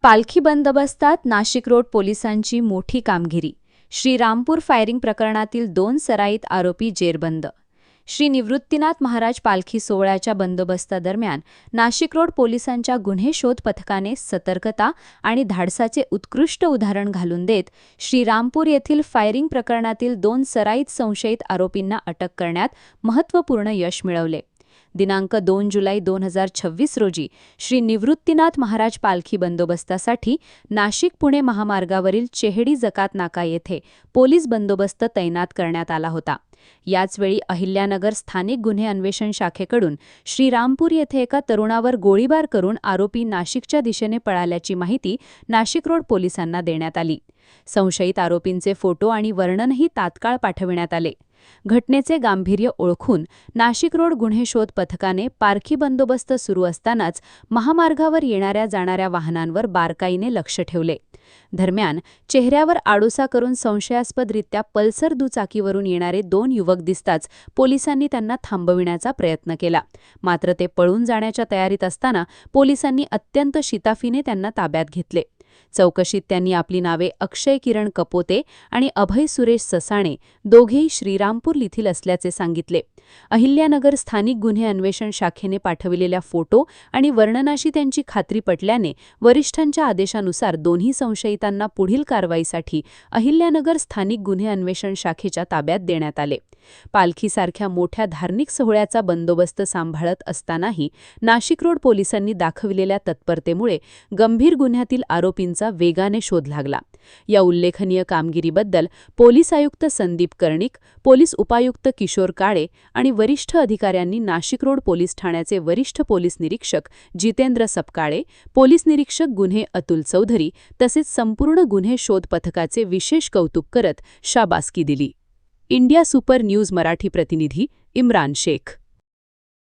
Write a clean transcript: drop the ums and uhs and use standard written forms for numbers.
पालखी बंदोबस्तात नाशिक रोड पोलिसांची मोठी कामगिरी. श्रीरामपूर फायरिंग प्रकरणातील 2 सराईत आरोपी जेरबंद. श्री निवृत्तीनाथ महाराज पालखी सोहळ्याच्या बंदोबस्तादरम्यान नाशिक रोड पोलिसांच्या गुन्हे शोध पथकाने सतर्कता आणि धाडसाचे उत्कृष्ट उदाहरण घालून देत श्रीरामपूर येथील फायरिंग प्रकरणातील 2 सराईत संशयित आरोपींना अटक करण्यात महत्त्वपूर्ण यश मिळवले. दिनांक 2 जुलै 2026 रोजी श्री निवृत्तीनाथ महाराज पालखी बंदोबस्तासाठी नाशिक-पुणे महामार्गावरील चेहडी जकात नाका येथे पोलीस बंदोबस्त तैनात करण्यात आला होता. याचवेळी अहिल्यानगर स्थानिक गुन्हे अन्वेषण शाखेकडून श्रीरामपूर येथे एका तरुणावर गोळीबार करून आरोपी नाशिकच्या दिशेने पळाल्याची माहिती नाशिक रोड पोलिसांना देण्यात आली. संशयित आरोपींचे फोटो आणि वर्णनही तात्काळ पाठविण्यात आले. घटनेचे गांभीर्य ओळखून नाशिक रोड गुन्हे शोध पथकाने पालखी बंदोबस्त सुरू असतानाच महामार्गावर येणाऱ्या जाणाऱ्या वाहनांवर बारकाईने लक्ष ठेवले. दरम्यान चेहऱ्यावर आडोसा करून संशयास्पदरित्या पल्सर दुचाकीवरून येणारे 2 युवक दिसताच पोलिसांनी त्यांना थांबविण्याचा प्रयत्न केला. मात्र ते पळून जाण्याच्या तयारीत असताना पोलिसांनी अत्यंत शिताफीने त्यांना ताब्यात घेतले. चौकशीत त्यांनी आपली नावे अक्षय किरण कपोते आणि अभय सुरेश ससाणे दोघेही श्रीरामपूर येथील असल्याचे सांगितले. अहिल्यानगर स्थानिक गुन्हे अन्वेषण शाखेने पाठविलेल्या फोटो आणि वर्णनाशी त्यांची खात्री पटल्याने वरिष्ठांच्या आदेशानुसार दोन्ही संशयितांना पुढील कारवाईसाठी अहिल्यानगर स्थानिक गुन्हे अन्वेषण शाखेच्या ताब्यात देण्यात आले. पालखीसारख्या मोठ्या धार्मिक सोहळ्याचा बंदोबस्त सांभाळत असतानाही नाशिक रोड पोलिसांनी दाखविलेल्या तत्परतेमुळे गंभीर गुन्ह्यातील आरोपींचा वेगाने शोध लागला. या उल्लेखनीय कामगिरीबद्दल पोलीस आयुक्त संदीप कर्णिक, पोलीस उपायुक्त किशोर काळे आणि वरिष्ठ अधिकाऱ्यांनी नाशिक रोड पोलीस ठाण्याचे वरिष्ठ पोलीस निरीक्षक जितेंद्र सपकाळे, पोलीस निरीक्षक गुन्हे अतुल चौधरी तसेच संपूर्ण गुन्हे शोध पथकाचे विशेष कौतुक करत शाबासकी दिली. इंडिया सुपर न्यूज मराठी प्रतिनिधी इम्रान शेख.